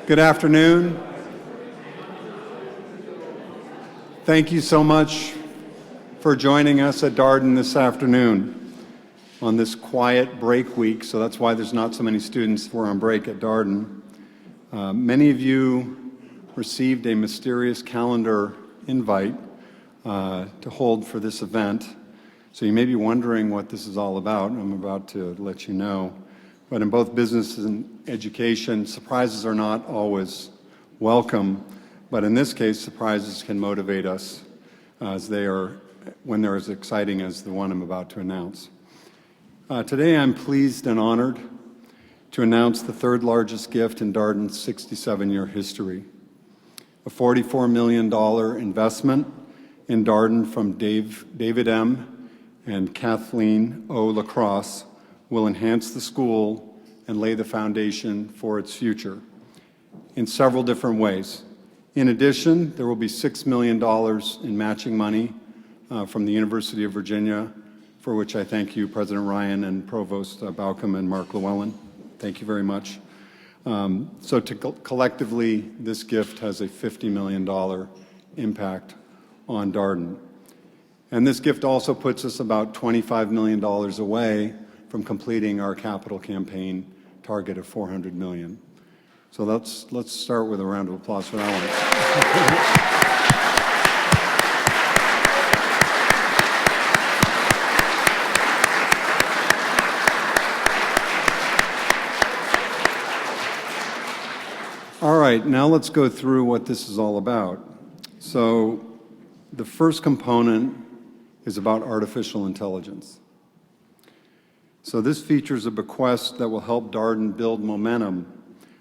Good afternoon. Thank you so much for joining us at Darden this afternoon on this quiet break week, so that's why there's not so many students who are on break at Darden. Many of you received a mysterious calendar invite to hold for this event, so you may be wondering what this is all about. I'm about to let you know. But in both business and education, surprises are not always welcome, but in this case, surprises can motivate us as they are when they're as exciting as the one I'm about to announce. Today, I'm pleased and honored to announce the third largest gift in Darden's 67-year history, a $44 million investment in Darden from David M. and Kathleen O. LaCross will enhance the school and lay the foundation for its future in several different ways. In addition, there will be $6 million in matching money from the University of Virginia, for which I thank you, President Ryan and Provost Baucom and Mark Llewellyn. Thank you very much. Collectively, this gift has a $50 million impact on Darden. And this gift also puts us about $25 million away from completing our capital campaign target of $400 million. So let's start with a round of applause for that one. All right, now let's go through what this is all about. So the first component is about artificial intelligence. So this features a bequest that will help Darden build momentum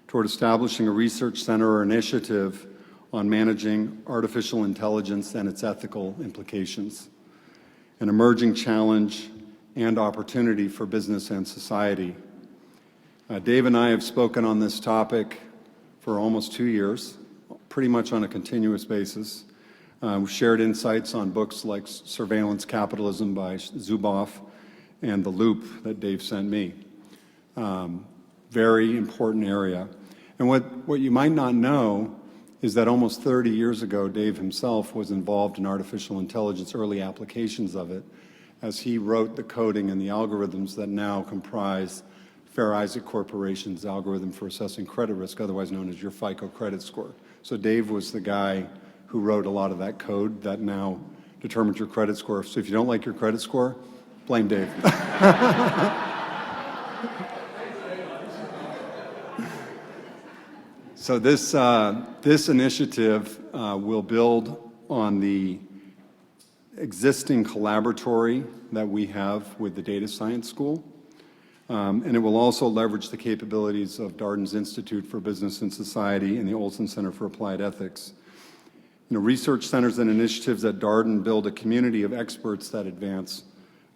toward establishing a research center or initiative on managing artificial intelligence and its ethical implications, an emerging challenge and opportunity for business and society. Dave and I have spoken on this topic for almost 2 years, pretty much on a continuous basis. We've shared insights on books like Surveillance Capitalism by Zuboff and The Loop that Dave sent me. Very important area. And what you might not know is that almost 30 years ago, Dave himself was involved in artificial intelligence, early applications of it, as he wrote the coding and the algorithms that now comprise Fair Isaac Corporation's algorithm for assessing credit risk, otherwise known as your FICO credit score. So Dave was the guy who wrote a lot of that code that now determines your credit score. So if you don't like your credit score, blame Dave. So this initiative will build on the existing collaboratory that we have with the Data Science School, and it will also leverage the capabilities of Darden's Institute for Business and Society and the Olson Center for Applied Ethics. Research centers and initiatives at Darden build a community of experts that advance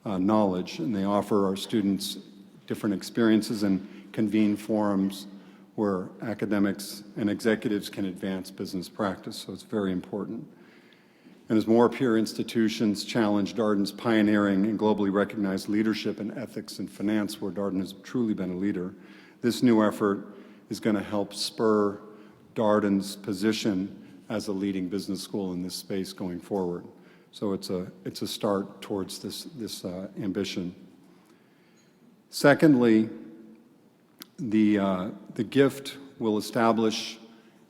knowledge, and they offer our students different experiences and convene forums where academics and executives can advance business practice, so it's very important. And as more peer institutions challenge Darden's pioneering and globally recognized leadership in ethics and finance, where Darden has truly been a leader, this new effort is going to help spur Darden's position as a leading business school in this space going forward. So it's a start towards this ambition. Secondly, the gift will establish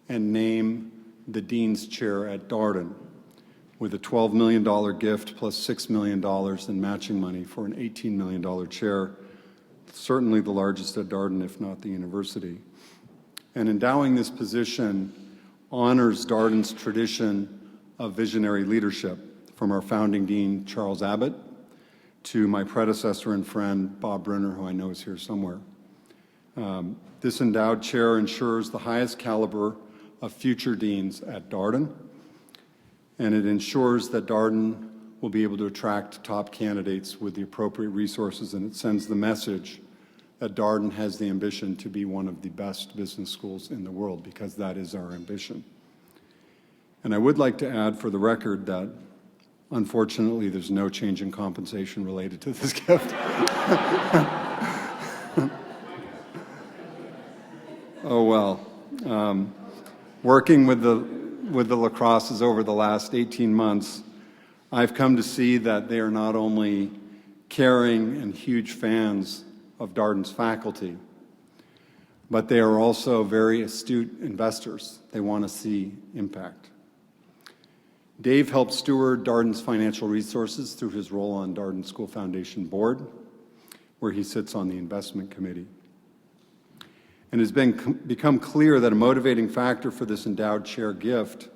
and name the Dean's Chair at Darden with a $12 million gift plus $6 million in matching money for an $18 million chair, certainly the largest at Darden, if not the university. And endowing this position honors Darden's tradition of visionary leadership, from our founding dean, Charles Abbott, to my predecessor and friend, Bob Brunner, who I know is here somewhere. This endowed chair ensures the highest caliber of future deans at Darden, and it ensures that Darden will be able to attract top candidates with the appropriate resources, and it sends the message that Darden has the ambition to be one of the best business schools in the world, because that is our ambition. And I would like to add for the record that, unfortunately, there's no change in compensation related to this gift. Oh, well. Working with the LaCrosses over the last 18 months, I've come to see that they are not only caring and huge fans of Darden's faculty, but they are also very astute investors. They want to see impact. Dave helped steward Darden's financial resources through his role on Darden School Foundation Board, where he sits on the investment committee. And it has become clear that a motivating factor for this endowed chair gift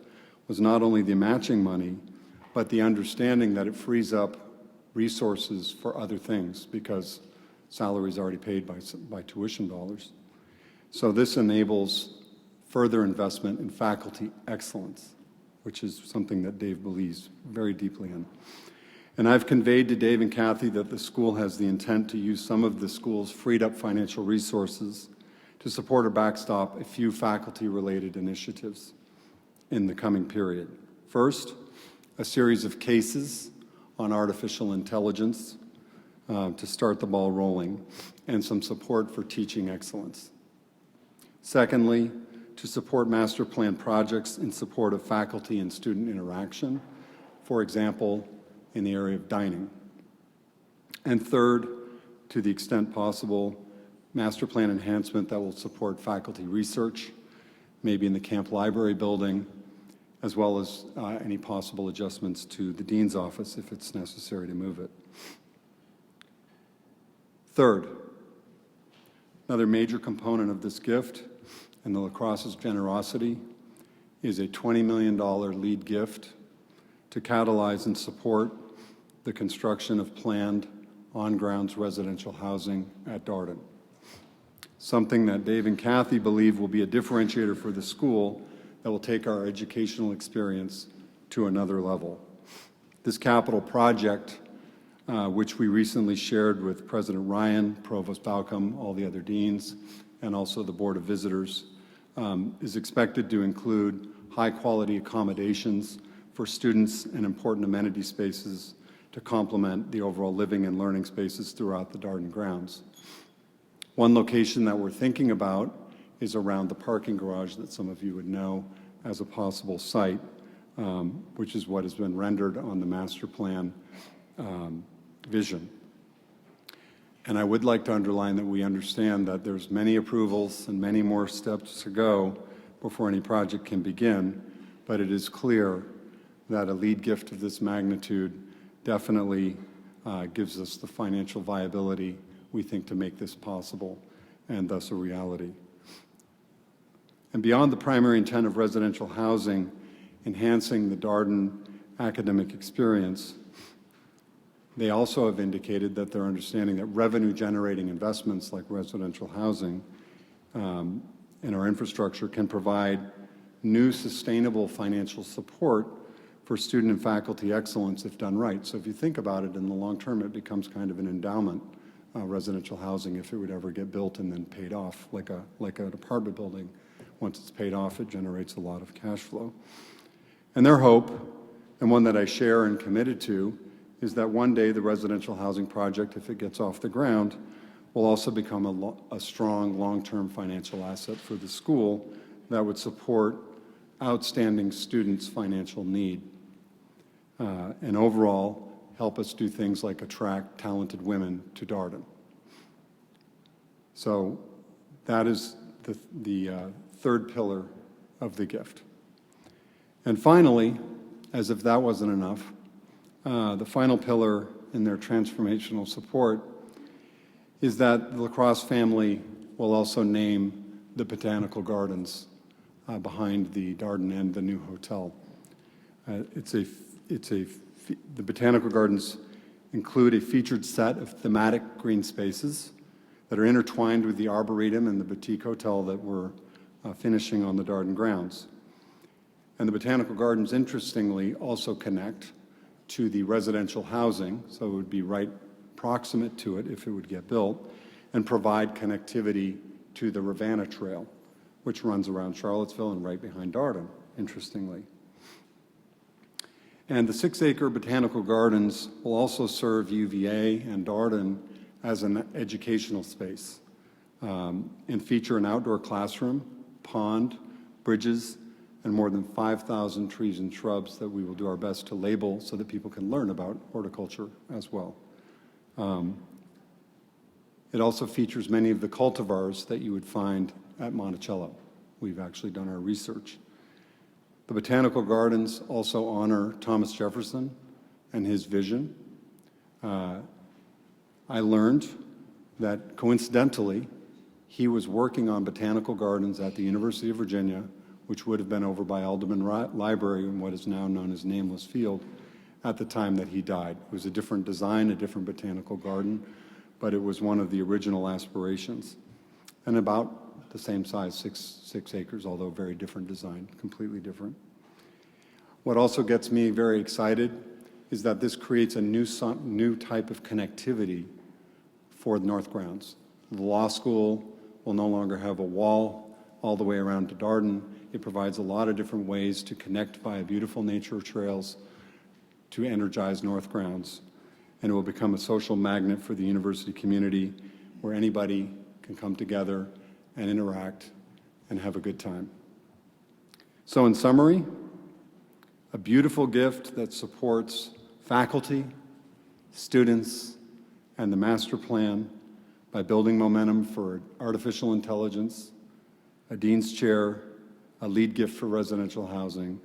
was not only the matching money, but the understanding that it frees up resources for other things because salary is already paid by tuition dollars. So this enables further investment in faculty excellence, which is something that Dave believes very deeply in. And I've conveyed to Dave and Kathy that the school has the intent to use some of the school's freed up financial resources to support or backstop a few faculty-related initiatives in the coming period. First, a series of cases on artificial intelligence to start the ball rolling, and some support for teaching excellence. Secondly, to support master plan projects in support of faculty and student interaction, for example, in the area of dining. And third, to the extent possible, master plan enhancement that will support faculty research, maybe in the camp library building, as well as any possible adjustments to the dean's office if it's necessary to move it. Third, another major component of this gift and the LaCrosse's generosity is a $20 million lead gift to catalyze and support the construction of planned on-grounds residential housing at Darden. Something that Dave and Kathy believe will be a differentiator for the school that will take our educational experience to another level. This capital project, which we recently shared with President Ryan, Provost Balcom, all the other deans, and also the Board of Visitors, is expected to include high-quality accommodations for students and important amenity spaces to complement the overall living and learning spaces throughout the Darden grounds. One location that we're thinking about is around the parking garage that some of you would know as a possible site, which is what has been rendered on the master plan vision. And I would like to underline that we understand that there's many approvals and many more steps to go before any project can begin, but it is clear that a lead gift of this magnitude definitely gives us the financial viability, we think, to make this possible and thus a reality. And beyond the primary intent of residential housing, enhancing the Darden academic experience, they also have indicated that they're understanding that revenue-generating investments like residential housing and our infrastructure can provide new sustainable financial support for student and faculty excellence if done right. So if you think about it, in the long term, it becomes kind of an endowment, residential housing, if it would ever get built and then paid off, like an apartment building. Once it's paid off, it generates a lot of cash flow. And their hope, and one that I share and committed to, is that one day the residential housing project, if it gets off the ground, will also become a strong long-term financial asset for the school that would support outstanding students' financial need and overall help us do things like attract talented women to Darden. So that is the third pillar of the gift. And finally, as if that wasn't enough, the final pillar in their transformational support is that the LaCross family will also name the botanical gardens behind the Darden and the new hotel. The botanical gardens include a featured set of thematic green spaces that are intertwined with the Arboretum and the boutique hotel that we're finishing on the Darden grounds. And the botanical gardens, interestingly, also connect to the residential housing, so it would be right proximate to it if it would get built, and provide connectivity to the Ravenna Trail, which runs around Charlottesville and right behind Darden, interestingly. And the 6-acre botanical gardens will also serve UVA and Darden as an educational space and feature an outdoor classroom pond, bridges, and more than 5,000 trees and shrubs that we will do our best to label so that people can learn about horticulture as well. It also features many of the cultivars that you would find at Monticello. We've actually done our research. The botanical gardens also honor Thomas Jefferson and his vision. I learned that coincidentally, he was working on botanical gardens at the University of Virginia, which would have been over by Alderman Library in what is now known as Nameless Field, at the time that he died. It was a different design, a different botanical garden, but it was one of the original aspirations. And about the same size, six acres, although very different design, completely different. What also gets me very excited is that this creates a new type of connectivity for the North Grounds. The law school will no longer have a wall all the way around to Darden. It provides a lot of different ways to connect via beautiful nature trails to energize North Grounds. And it will become a social magnet for the university community where anybody can come together and interact and have a good time. So in summary, a beautiful gift that supports faculty, students, and the master plan by building momentum for artificial intelligence, a dean's chair, a lead gift for residential housing,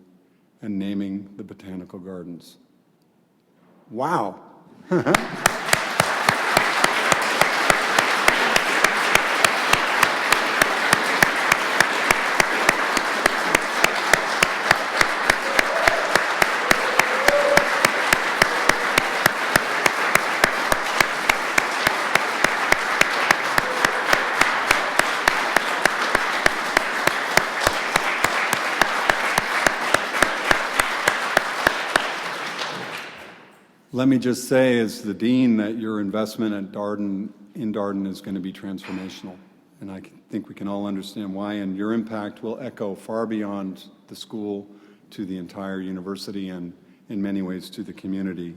and naming the botanical gardens. Wow. Let me just say, as the dean, that your investment in Darden is going to be transformational. And I think we can all understand why, and your impact will echo far beyond the school to the entire university and, in many ways, to the community.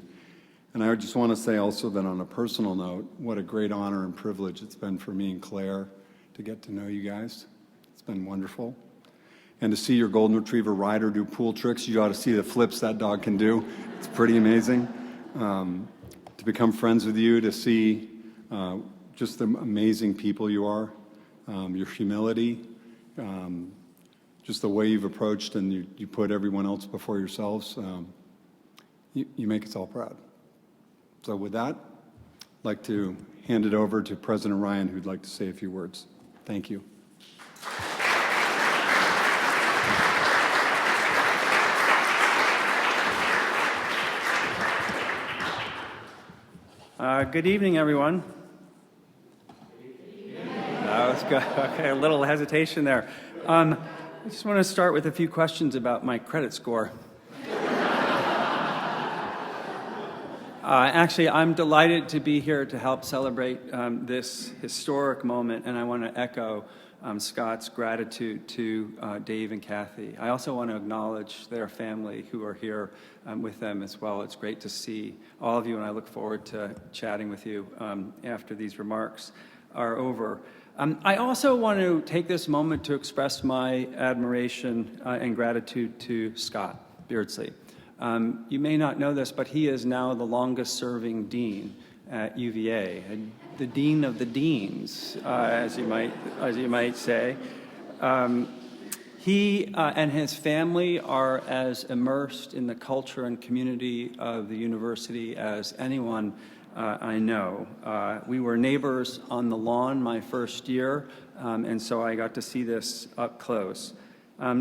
And I just want to say also that on a personal note, what a great honor and privilege it's been for me and Claire to get to know you guys. It's been wonderful. And to see your golden retriever Ryder do pool tricks, you ought to see the flips that dog can do. It's pretty amazing. To become friends with you, to see just the amazing people you are, your humility, just the way you've approached and you put everyone else before yourselves, you make us all proud. So with that, I'd like to hand it over to President Ryan, who'd like to say a few words. Thank you. Good evening, everyone. That was good. Okay, a little hesitation there. I just want to start with a few questions about my credit score. Actually, I'm delighted to be here to help celebrate this historic moment, and I want to echo Scott's gratitude to Dave and Kathy. I also want to acknowledge their family who are here with them as well. It's great to see all of you, and I look forward to chatting with you after these remarks are over. I also want to take this moment to express my admiration and gratitude to Scott Beardsley. You may not know this, but he is now the longest-serving dean at UVA, the dean of the deans, as you might say. He and his family are as immersed in the culture and community of the university as anyone I know. We were neighbors on the lawn my first year, and so I got to see this up close.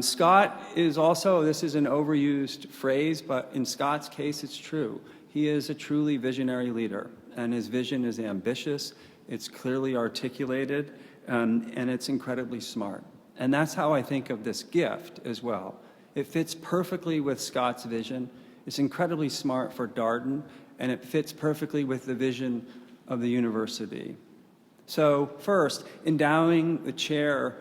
Scott is also, this is an overused phrase, but in Scott's case, it's true. He is a truly visionary leader, and his vision is ambitious, it's clearly articulated, and it's incredibly smart. And that's how I think of this gift as well. It fits perfectly with Scott's vision. It's incredibly smart for Darden, and it fits perfectly with the vision of the university. So first, endowing the deanship,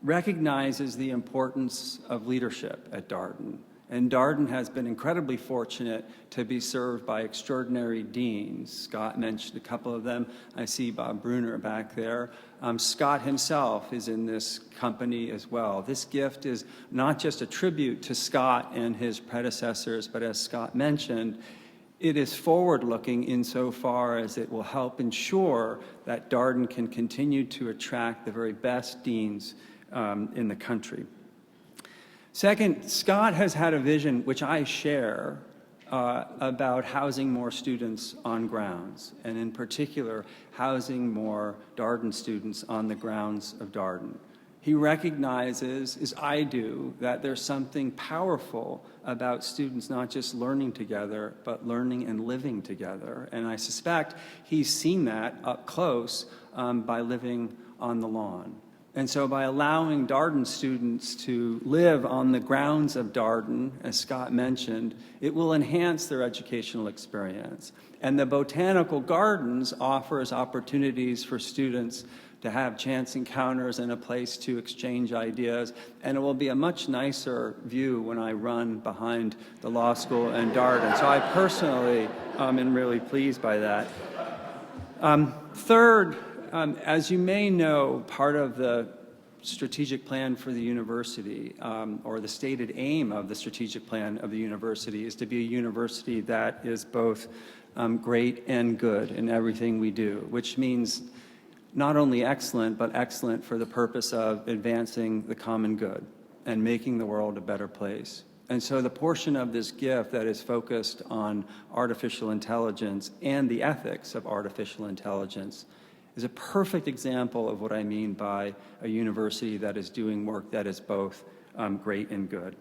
recognizes the importance of leadership at Darden. And Darden has been incredibly fortunate to be served by extraordinary deans. Scott mentioned a couple of them. I see Bob Bruner back there. Scott himself is in this company as well. This gift is not just a tribute to Scott and his predecessors, but as Scott mentioned, it is forward-looking insofar as it will help ensure that Darden can continue to attract the very best deans in the country. Second, Scott has had a vision, which I share, about housing more students on grounds, and in particular, housing more Darden students on the grounds of Darden. He recognizes, as I do, that there's something powerful about students not just learning together, but learning and living together. And I suspect he's seen that up close by living on the lawn. And so by allowing Darden students to live on the grounds of Darden, as Scott mentioned, it will enhance their educational experience. And the Botanical Gardens offers opportunities for students to have chance encounters and a place to exchange ideas. And it will be a much nicer view when I run behind the law school and Darden. So I personally am really pleased by that. Third, as you may know, part of the strategic plan for the university, or the stated aim of the strategic plan of the university, is to be a university that is both great and good in everything we do, which means not only excellent, but excellent for the purpose of advancing the common good and making the world a better place. And so the portion of this gift that is focused on artificial intelligence and the ethics of artificial intelligence is a perfect example of what I mean by a university that is doing work that is both great and good.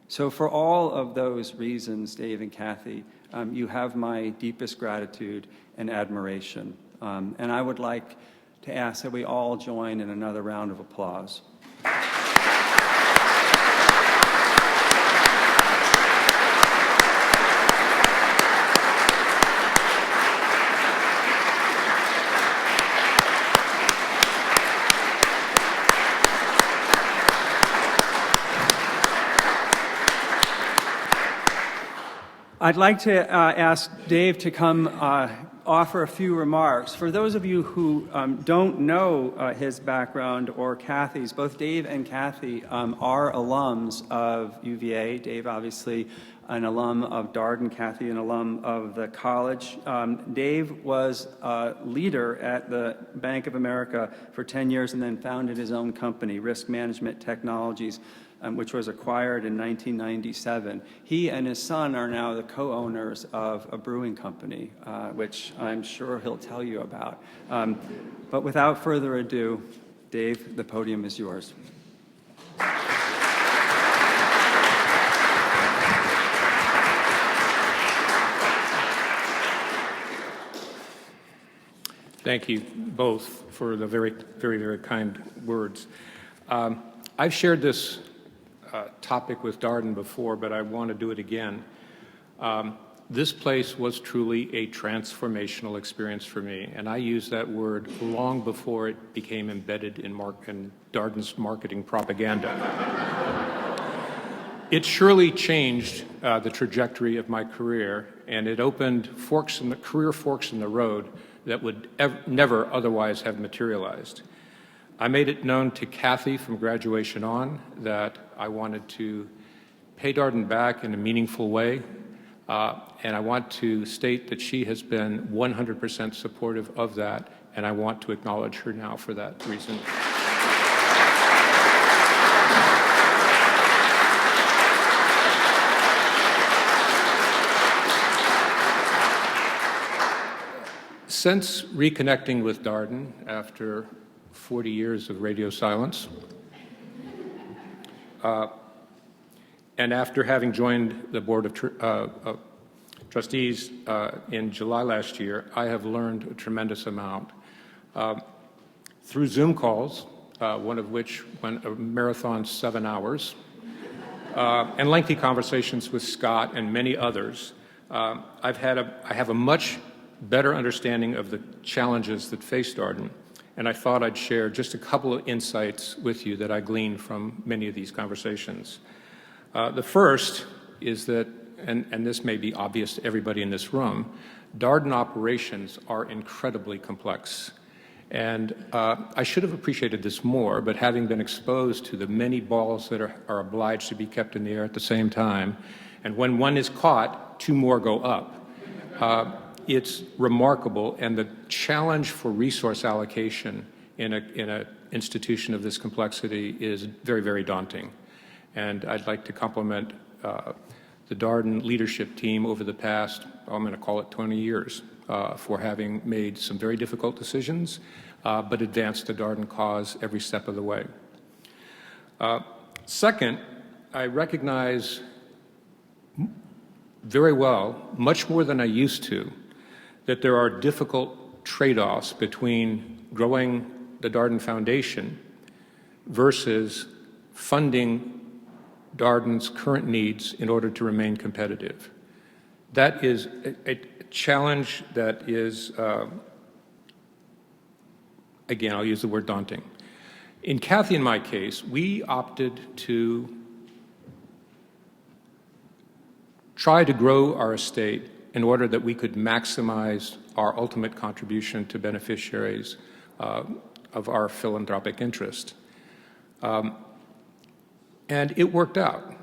So for all of those reasons, Dave and Kathy, you have my deepest gratitude and admiration. And I would like to ask that we all join in another round of applause. I'd like to ask Dave to come offer a few remarks. For those of you who don't know his background or Kathy's, both Dave and Kathy are alums of UVA. Dave, obviously, an alum of Darden, Kathy, an alum of the college. Dave was a leader at the Bank of America for 10 years and then founded his own company, Risk Management Technologies, which was acquired in 1997. He and his son are now the co-owners of a brewing company, which I'm sure he'll tell you about. But without further ado, Dave, the podium is yours. Thank you both for the very, very, very kind words. I've shared this topic with Darden before, but I want to do it again. This place was truly a transformational experience for me, and I used that word long before it became embedded in Darden's marketing propaganda. It surely changed the trajectory of my career, and it opened career forks in the road that would never otherwise have materialized. I made it known to Kathy from graduation on that I wanted to pay Darden back in a meaningful way, and I want to state that she has been 100% supportive of that, and I want to acknowledge her now for that reason. Since reconnecting with Darden after 40 years of radio silence, and after having joined the Board of Trustees in July last year, I have learned a tremendous amount. Through Zoom calls, one of which went a marathon 7 hours, and lengthy conversations with Scott and many others, I have a much better understanding of the challenges that face Darden, and I thought I'd share just a couple of insights with you that I gleaned from many of these conversations. The first is that, and this may be obvious to everybody in this room, Darden operations are incredibly complex. And I should have appreciated this more, but having been exposed to the many balls that are obliged to be kept in the air at the same time, and when one is caught, two more go up. It's remarkable, and the challenge for resource allocation in an institution of this complexity is very, very daunting. And I'd like to compliment the Darden leadership team over the past, I'm going to call it 20 years, for having made some very difficult decisions, but advanced the Darden cause every step of the way. Second, I recognize very well, much more than I used to, that there are difficult trade-offs between growing the Darden Foundation versus funding Darden's current needs in order to remain competitive. That is a challenge that is, again, I'll use the word daunting. In Kathy and my case, we opted to try to grow our estate in order that we could maximize our ultimate contribution to beneficiaries of our philanthropic interest. And it worked out,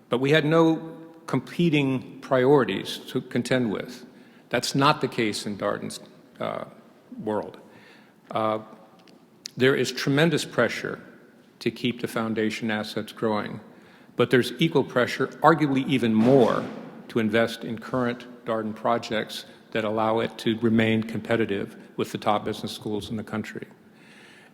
but we had no competing priorities to contend with. That's not the case in Darden's world. There is tremendous pressure to keep the foundation assets growing, but there's equal pressure, arguably even more, to invest in current Darden projects that allow it to remain competitive with the top business schools in the country.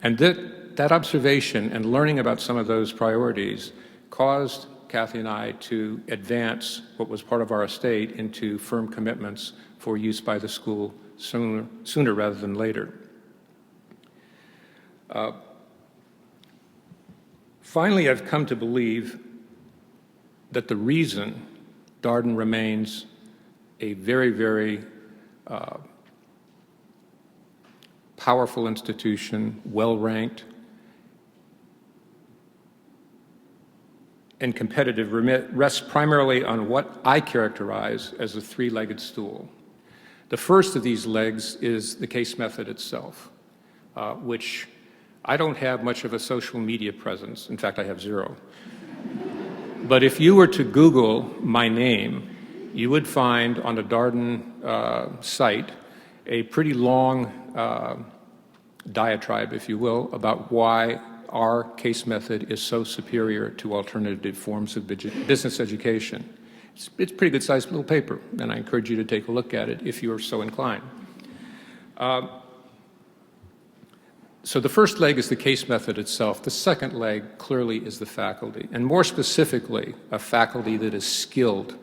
And that observation and learning about some of those priorities caused Kathy and I to advance what was part of our estate into firm commitments for use by the school sooner rather than later. Finally, I've come to believe that the reason Darden remains a very, very powerful institution, well-ranked, and competitive rests primarily on what I characterize as a three-legged stool. The first of these legs is the case method itself, which I don't have much of a social media presence. In fact, I have zero. But if you were to Google my name, you would find on the Darden site a pretty long diatribe, if you will, about why our case method is so superior to alternative forms of business education. It's a pretty good-sized little paper, and I encourage you to take a look at it if you are so inclined. So the first leg is the case method itself. The second leg clearly is the faculty, and more specifically, a faculty that is skilled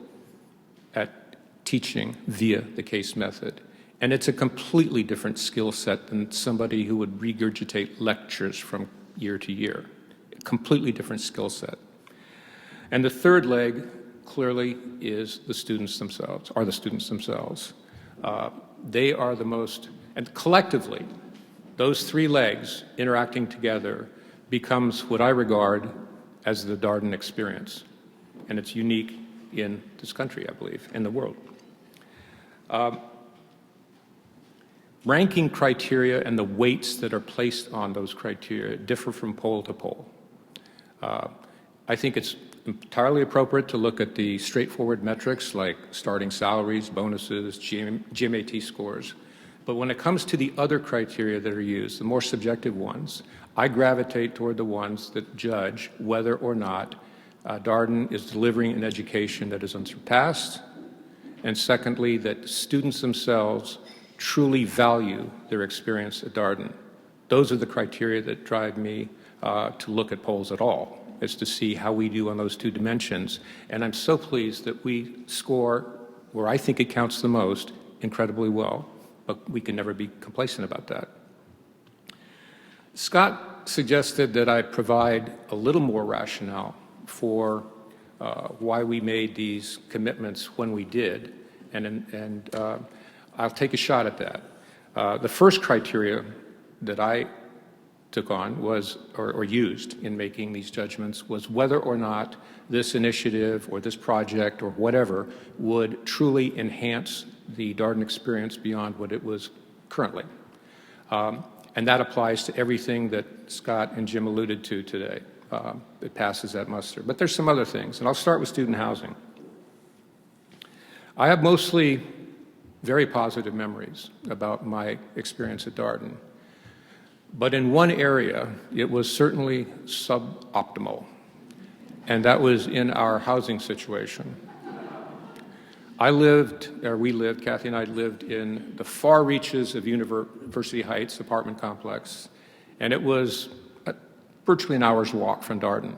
at teaching via the case method. And it's a completely different skill set than somebody who would regurgitate lectures from year to year. A completely different skill set. And the third leg clearly is the students themselves, are the students themselves. They are the most, and collectively, those three legs interacting together becomes what I regard as the Darden experience. And it's unique in this country, I believe, in the world. Ranking criteria and the weights that are placed on those criteria differ from poll to poll. I think it's entirely appropriate to look at the straightforward metrics like starting salaries, bonuses, GMAT scores. But when it comes to the other criteria that are used, the more subjective ones, I gravitate toward the ones that judge whether or not Darden is delivering an education that is unsurpassed, and secondly, that students themselves truly value their experience at Darden. Those are the criteria that drive me to look at polls at all, is to see how we do on those two dimensions. And I'm so pleased that we score, where I think it counts the most, incredibly well. But we can never be complacent about that. Scott suggested that I provide a little more rationale for why we made these commitments when we did, and I'll take a shot at that. The first criteria that I took on was, or used in making these judgments, was whether or not this initiative or this project or whatever would truly enhance the Darden experience beyond what it was currently. And that applies to everything that Scott and Jim alluded to today. It passes that muster. But there's some other things, and I'll start with student housing. I have mostly very positive memories about my experience at Darden. But in one area, it was certainly suboptimal, and that was in our housing situation. We lived, Kathy and I lived in the far reaches of University Heights apartment complex, and it was virtually an hour's walk from Darden.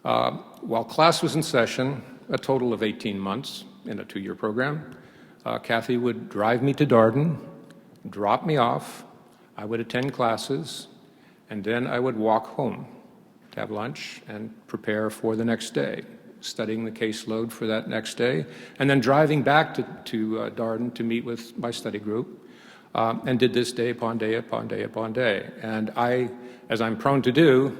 While class was in session, a total of 18 months in a 2-year program, Kathy would drive me to Darden, drop me off, I would attend classes, and then I would walk home to have lunch and prepare for the next day, studying the caseload for that next day, and then driving back to Darden to meet with my study group, and did this day upon day upon day upon day. And I, as I'm prone to do,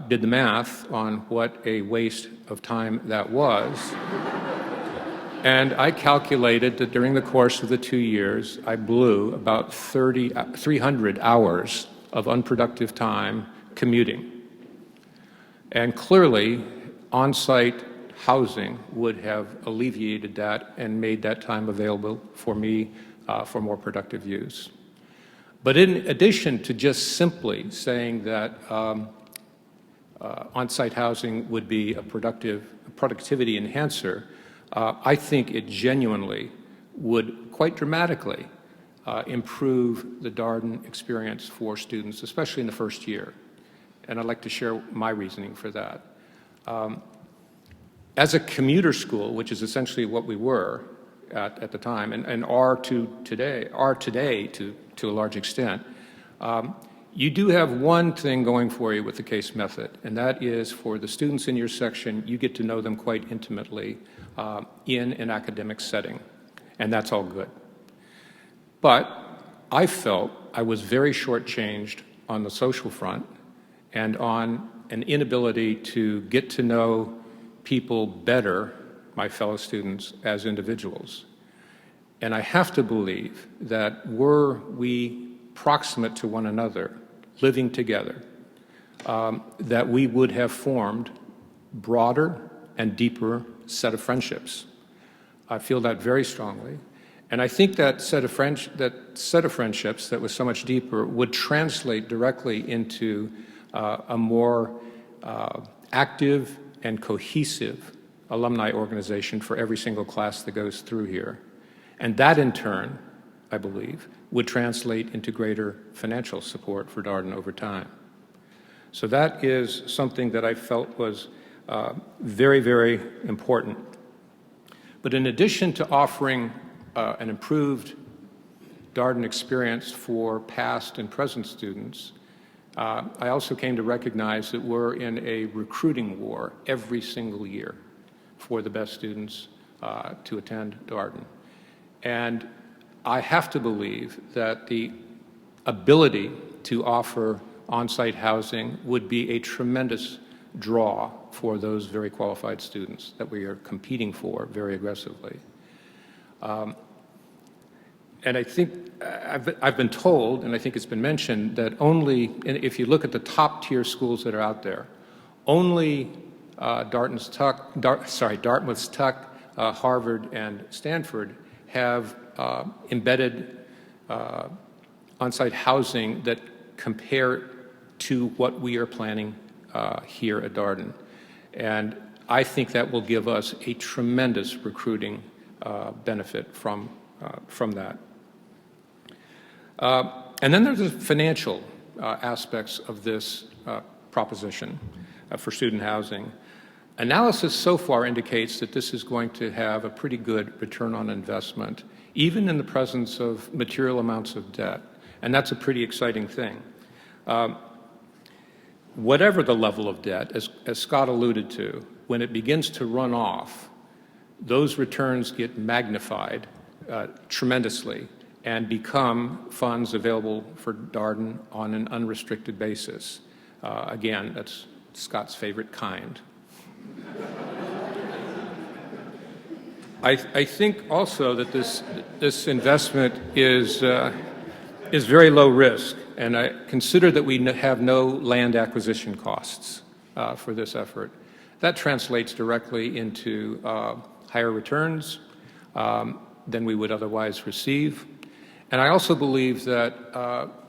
did the math on what a waste of time that was. And I calculated that during the course of the 2 years, I blew about 300 hours of unproductive time commuting. And clearly, on-site housing would have alleviated that and made that time available for me for more productive use. But in addition to just simply saying that on-site housing would be a productivity enhancer, I think it genuinely would quite dramatically improve the Darden experience for students, especially in the first year. And I'd like to share my reasoning for that. As a commuter school, which is essentially what we were at the time, and are today to a large extent, you do have one thing going for you with the case method, and that is for the students in your section, you get to know them quite intimately in an academic setting, and that's all good. But I felt I was very shortchanged on the social front and on an inability to get to know people better, my fellow students, as individuals. And I have to believe that were we proximate to one another, living together, that we would have formed broader and deeper set of friendships. I feel that very strongly. And I think that set of friendships that was so much deeper would translate directly into a more active and cohesive alumni organization for every single class that goes through here. And that in turn, I believe, would translate into greater financial support for Darden over time. So that is something that I felt was very, very important. But in addition to offering an improved Darden experience for past and present students, I also came to recognize that we're in a recruiting war every single year for the best students to attend Darden. And I have to believe that the ability to offer on-site housing would be a tremendous draw for those very qualified students that we are competing for very aggressively. And I think I've been told, and I think it's been mentioned, that only, and if you look at the top tier schools that are out there, only Dartmouth's Tuck, Harvard, and Stanford have embedded on-site housing that compare to what we are planning here at Darden. And I think that will give us a tremendous recruiting benefit from that. And then there's the financial aspects of this proposition for student housing. Analysis so far indicates that this is going to have a pretty good return on investment, even in the presence of material amounts of debt. And that's a pretty exciting thing. Whatever the level of debt, as Scott alluded to, when it begins to run off, those returns get magnified tremendously, and become funds available for Darden on an unrestricted basis. Again, that's Scott's favorite kind. I think also that this investment is very low risk, and I consider that we have no land acquisition costs for this effort. That translates directly into higher returns than we would otherwise receive. And I also believe that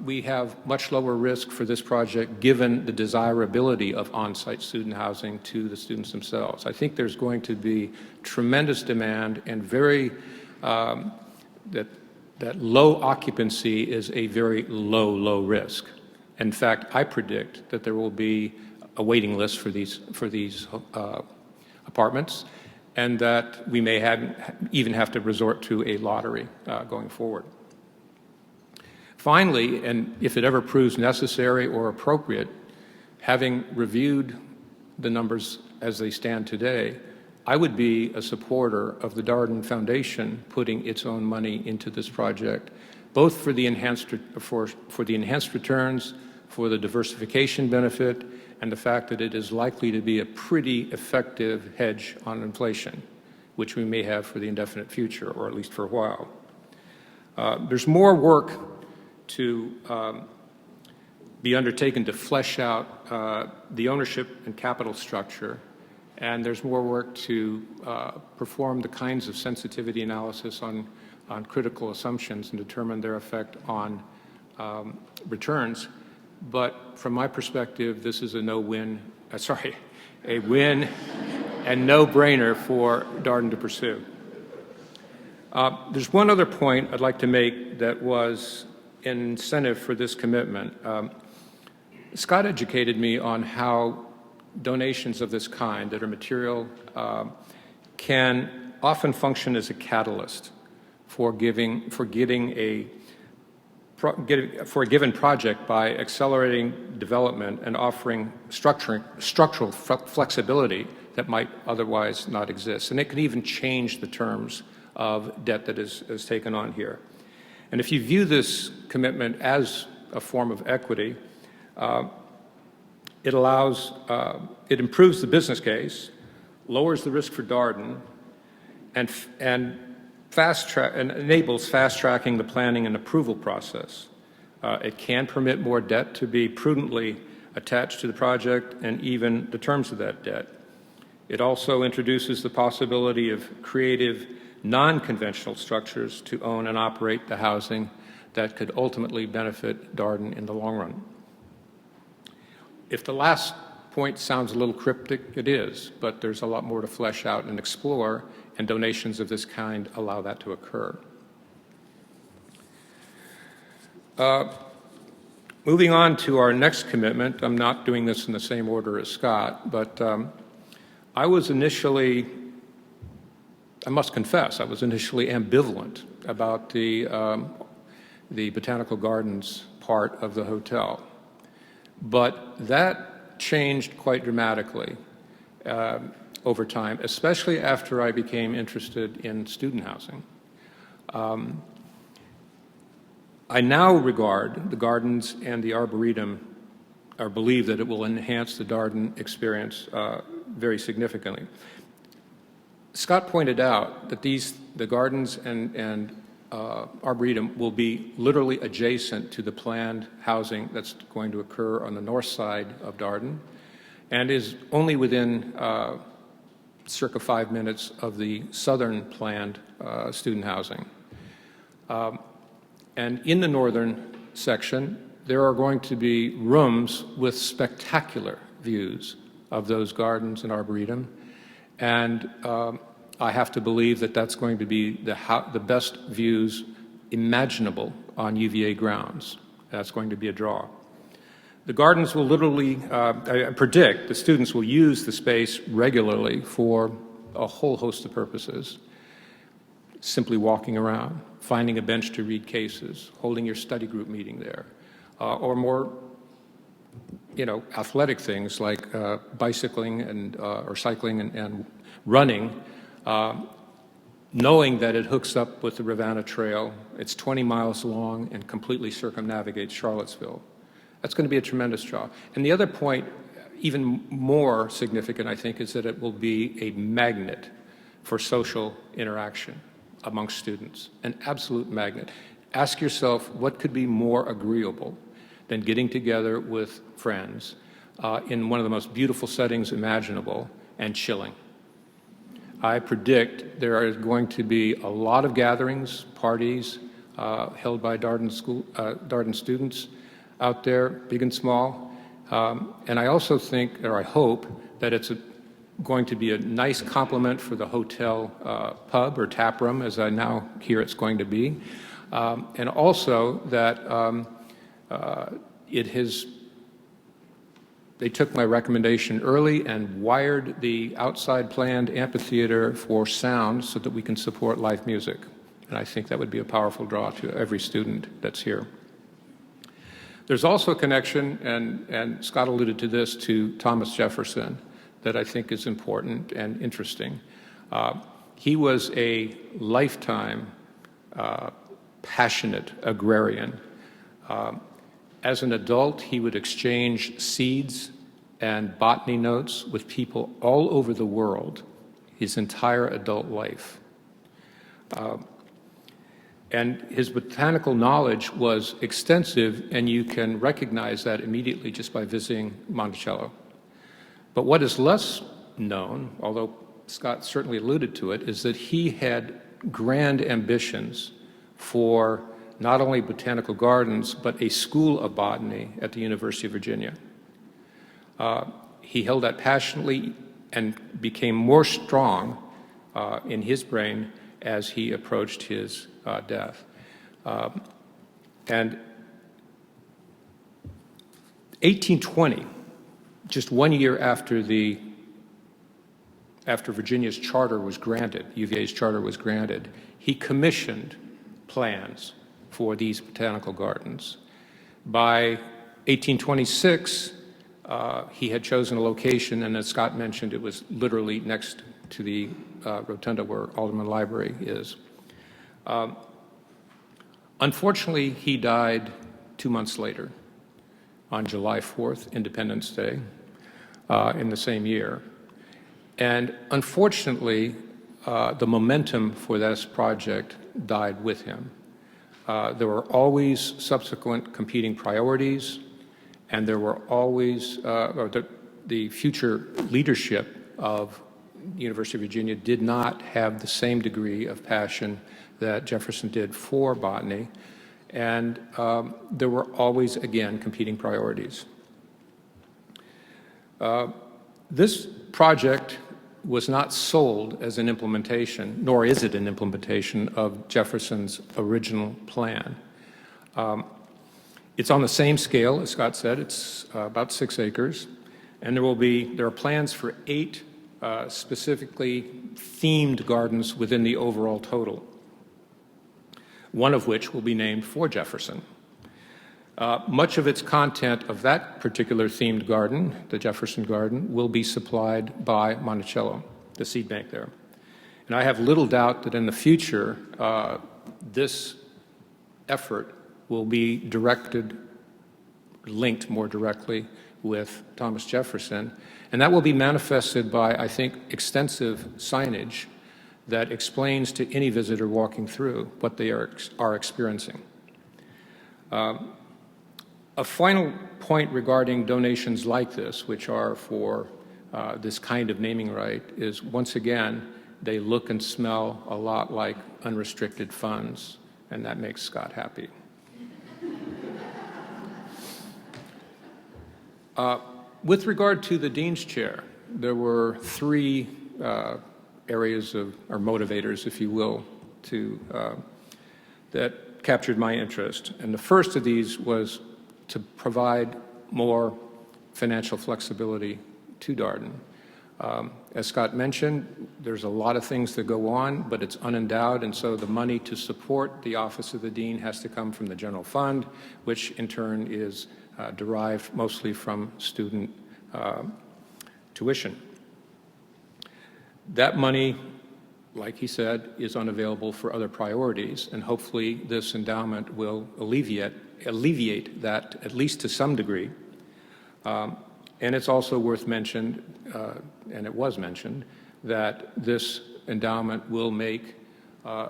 we have much lower risk for this project given the desirability of on-site student housing to the students themselves. I think there's going to be tremendous demand and that low occupancy is a very low risk. In fact, I predict that there will be a waiting list for these apartments, and that we may even have to resort to a lottery going forward. Finally, and if it ever proves necessary or appropriate, having reviewed the numbers as they stand today, I would be a supporter of the Darden Foundation putting its own money into this project, both for the enhanced returns, for the diversification benefit, and the fact that it is likely to be a pretty effective hedge on inflation, which we may have for the indefinite future, or at least for a while. There's more work to be undertaken to flesh out the ownership and capital structure, and there's more work to perform the kinds of sensitivity analysis on critical assumptions and determine their effect on returns. But from my perspective, this is a win and no-brainer for Darden to pursue. There's one other point I'd like to make that was an incentive for this commitment. Scott educated me on how donations of this kind that are material can often function as a catalyst for getting for a given project by accelerating development and offering structural flexibility that might otherwise not exist. And it can even change the terms of debt that is taken on here. And if you view this commitment as a form of equity, it improves the business case, lowers the risk for Darden, and enables fast-tracking the planning and approval process. It can permit more debt to be prudently attached to the project and even the terms of that debt. It also introduces the possibility of creative, non-conventional structures to own and operate the housing that could ultimately benefit Darden in the long run. If the last point sounds a little cryptic, it is, but there's a lot more to flesh out and explore, and donations of this kind allow that to occur. Moving on to our next commitment, I'm not doing this in the same order as Scott, but I was initially, I must confess, I was initially ambivalent about the Botanical Gardens part of the hotel. But that changed quite dramatically over time, especially after I became interested in student housing. I now regard the gardens and the Arboretum, or believe that it will enhance the Darden experience very significantly. Scott pointed out that the gardens and Arboretum will be literally adjacent to the planned housing that's going to occur on the north side of Darden, and is only within circa 5 minutes of the southern planned student housing. And in the northern section, there are going to be rooms with spectacular views of those gardens and Arboretum, and I have to believe that that's going to be the best views imaginable on UVA grounds. That's going to be a draw. The gardens will literally, I predict, the students will use the space regularly for a whole host of purposes. Simply walking around, finding a bench to read cases, holding your study group meeting there, or more, athletic things like bicycling and or cycling and running knowing that it hooks up with the Ravenna Trail. It's 20 miles long and completely circumnavigates Charlottesville. That's going to be a tremendous draw. And the other point, even more significant, I think, is that it will be a magnet for social interaction amongst students, an absolute magnet. Ask yourself, what could be more agreeable than getting together with friends in one of the most beautiful settings imaginable and chilling? I predict there are going to be a lot of gatherings, parties held by Darden students out there, big and small. And I also think, or I hope, that it's going to be a nice complement for the hotel pub or tap room, as I now hear it's going to be. And also that they took my recommendation early and wired the outside planned amphitheater for sound so that we can support live music. And I think that would be a powerful draw to every student that's here. There's also a connection, and Scott alluded to this, to Thomas Jefferson that I think is important and interesting. He was a lifetime passionate agrarian. As an adult, he would exchange seeds and botany notes with people all over the world his entire adult life. And his botanical knowledge was extensive, and you can recognize that immediately just by visiting Monticello. But what is less known, although Scott certainly alluded to it, is that he had grand ambitions for not only botanical gardens, but a school of botany at the University of Virginia. He held that passionately and became more strong in his brain as he approached his death. And 1820, just 1 year after Virginia's charter was granted, UVA's charter was granted, he commissioned plans for these botanical gardens. By 1826, he had chosen a location, and as Scott mentioned, it was literally next to the rotunda where Alderman Library is. Unfortunately, he died 2 months later, on July 4th, Independence Day, in the same year. And unfortunately, the momentum for this project died with him. There were always subsequent competing priorities, and there were always, the future leadership of the University of Virginia did not have the same degree of passion that Jefferson did for botany, and there were always, again, competing priorities. This project was not sold as an implementation, nor is it an implementation of Jefferson's original plan. It's on the same scale, as Scott said. It's about 6 acres, and there are plans for 8 specifically themed gardens within the overall total, one of which will be named for Jefferson. Much of its content of that particular themed garden, the Jefferson Garden, will be supplied by Monticello, the seed bank there. And I have little doubt that in the future, this effort will be linked more directly with Thomas Jefferson, and that will be manifested by, I think, extensive signage that explains to any visitor walking through what they are experiencing. A final point regarding donations like this, which are for this kind of naming right, is once again, they look and smell a lot like unrestricted funds, and that makes Scott happy. With regard to the Dean's Chair, there were 3 areas or motivators, if you will, that captured my interest. And the first of these was to provide more financial flexibility to Darden. As Scott mentioned, there's a lot of things that go on, but it's unendowed, and so the money to support the Office of the Dean has to come from the general fund, which in turn is derived mostly from student tuition. That money like he said, is unavailable for other priorities, and hopefully this endowment will alleviate that, at least to some degree. And it's also worth mentioned, and it was mentioned, that this endowment will make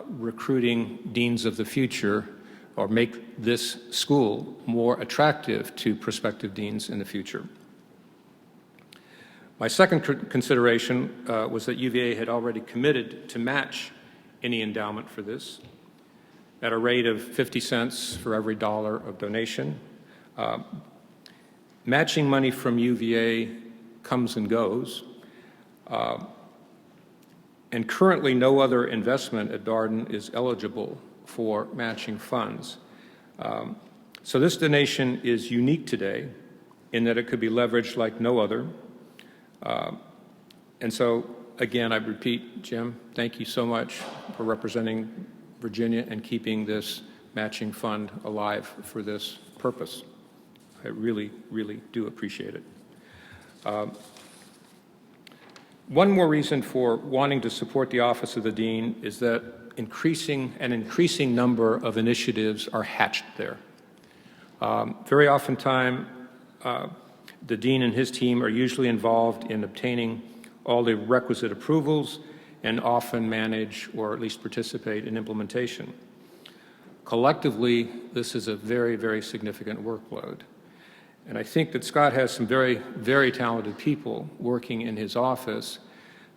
recruiting deans of the future, or make this school more attractive to prospective deans in the future. My second consideration was that UVA had already committed to match any endowment for this at a rate of 50 cents for every dollar of donation. Matching money from UVA comes and goes, and currently no other investment at Darden is eligible for matching funds. So this donation is unique today in that it could be leveraged like no other. And so, again, I repeat, Jim, thank you so much for representing Virginia and keeping this matching fund alive for this purpose. I really, really do appreciate it. One more reason for wanting to support the Office of the Dean is that an increasing number of initiatives are hatched there. Very oftentimes, the Dean and his team are usually involved in obtaining all the requisite approvals and often manage or at least participate in implementation. Collectively, this is a very, very significant workload. And I think that Scott has some very, very talented people working in his office.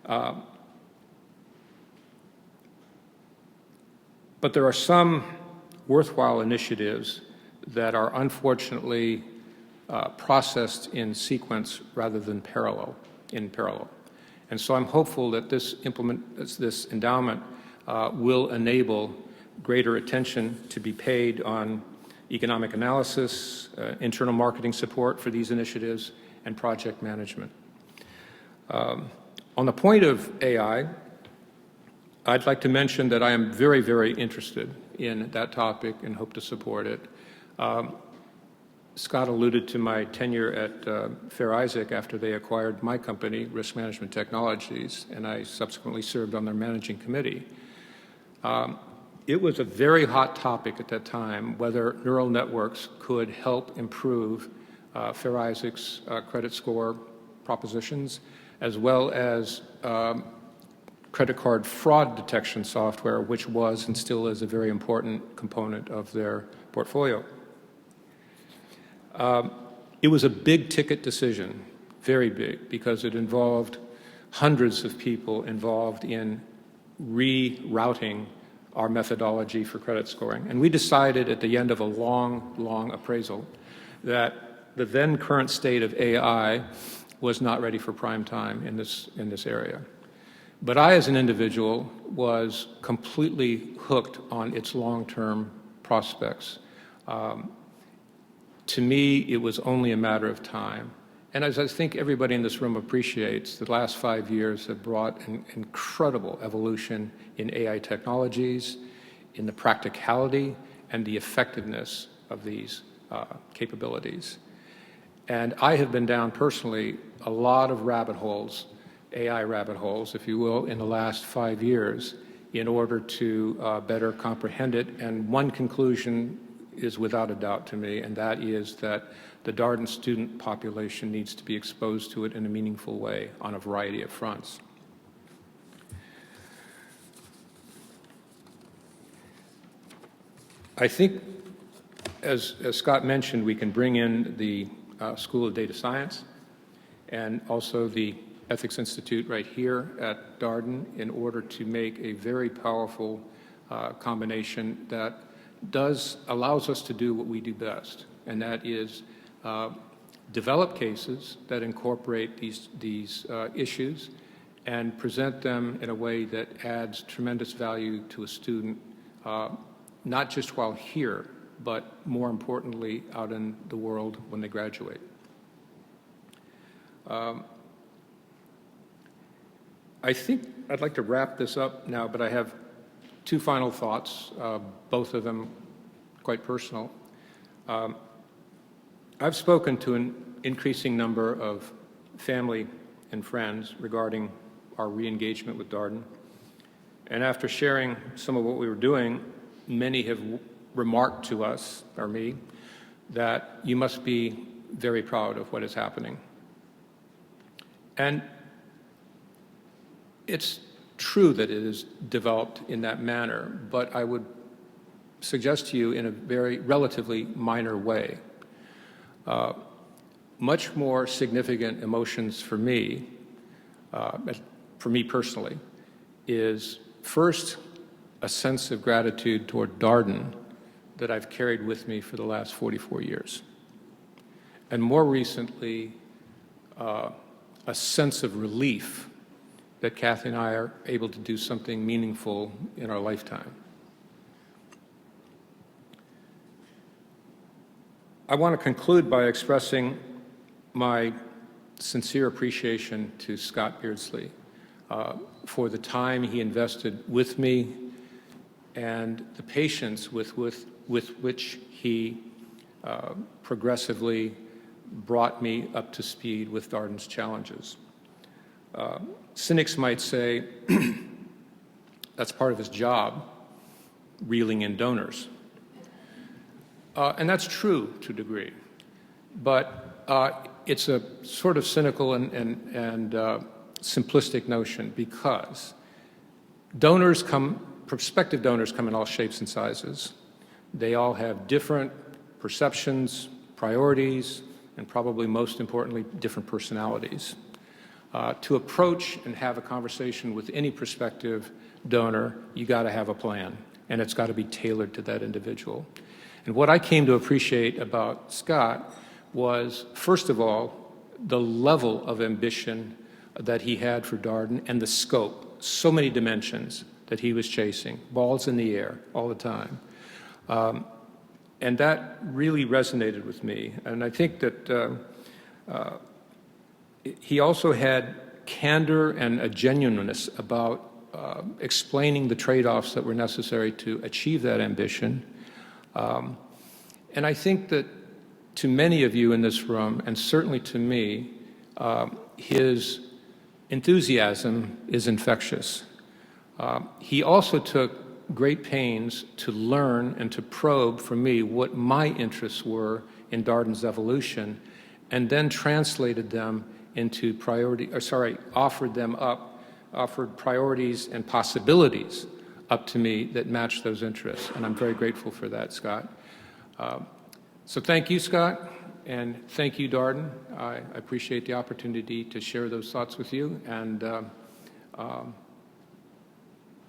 But there are some worthwhile initiatives that are unfortunately processed in sequence rather than in parallel. And so I'm hopeful that this endowment will enable greater attention to be paid on economic analysis, internal marketing support for these initiatives, and project management. On the point of AI, I'd like to mention that I am very, very interested in that topic and hope to support it. Scott alluded to my tenure at Fair Isaac after they acquired my company, Risk Management Technologies, and I subsequently served on their managing committee. It was a very hot topic at that time whether neural networks could help improve Fair Isaac's credit score propositions, as well as credit card fraud detection software, which was and still is a very important component of their portfolio. It was a big-ticket decision, very big, because it involved hundreds of people involved in rerouting our methodology for credit scoring. And we decided at the end of a long, long appraisal that the then current state of AI was not ready for prime time in this area. But I, as an individual, was completely hooked on its long-term prospects. To me, it was only a matter of time. And as I think everybody in this room appreciates, the last 5 years have brought an incredible evolution in AI technologies, in the practicality and the effectiveness of these capabilities. And I have been down personally a lot of rabbit holes, AI rabbit holes, if you will, in the last 5 years in order to better comprehend it. And one conclusion is without a doubt to me, and that is that the Darden student population needs to be exposed to it in a meaningful way on a variety of fronts. I think, as Scott mentioned, we can bring in the School of Data Science and also the Ethics Institute right here at Darden in order to make a very powerful combination that allows us to do what we do best, and that is develop cases that incorporate these issues and present them in a way that adds tremendous value to a student, not just while here, but more importantly, out in the world when they graduate. I think I'd like to wrap this up now, but I have two final thoughts, both of them quite personal. I've spoken to an increasing number of family and friends regarding our re-engagement with Darden, And after sharing some of what we were doing, many have remarked to us, or me, that you must be very proud of what is happening. And it's true that it is developed in that manner, but I would suggest to you in a very relatively minor way. Much more significant emotions for me personally, is first a sense of gratitude toward Darden that I've carried with me for the last 44 years. And more recently, a sense of relief that Kathy and I are able to do something meaningful in our lifetime. I want to conclude by expressing my sincere appreciation to Scott Beardsley for the time he invested with me and the patience with which he progressively brought me up to speed with Darden's challenges. Cynics might say that's part of his job, reeling in donors. And that's true to a degree, but it's a sort of cynical and simplistic notion, because prospective donors come in all shapes and sizes. They all have different perceptions, priorities, and probably most importantly, different personalities. To approach and have a conversation with any prospective donor, you got to have a plan, and it's got to be tailored to that individual. And what I came to appreciate about Scott was, first of all, the level of ambition that he had for Darden and the scope, so many dimensions that he was chasing, balls in the air all the time. And that really resonated with me. And I think that he also had candor and a genuineness about explaining the trade-offs that were necessary to achieve that ambition. And I think that to many of you in this room, and certainly to me, his enthusiasm is infectious. He also took great pains to learn and to probe for me what my interests were in Darden's evolution, and then translated them into offered priorities and possibilities up to me that matched those interests. And I'm very grateful for that, Scott. So thank you, Scott, and thank you, Darden. I appreciate the opportunity to share those thoughts with you, and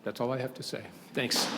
that's all I have to say. Thanks.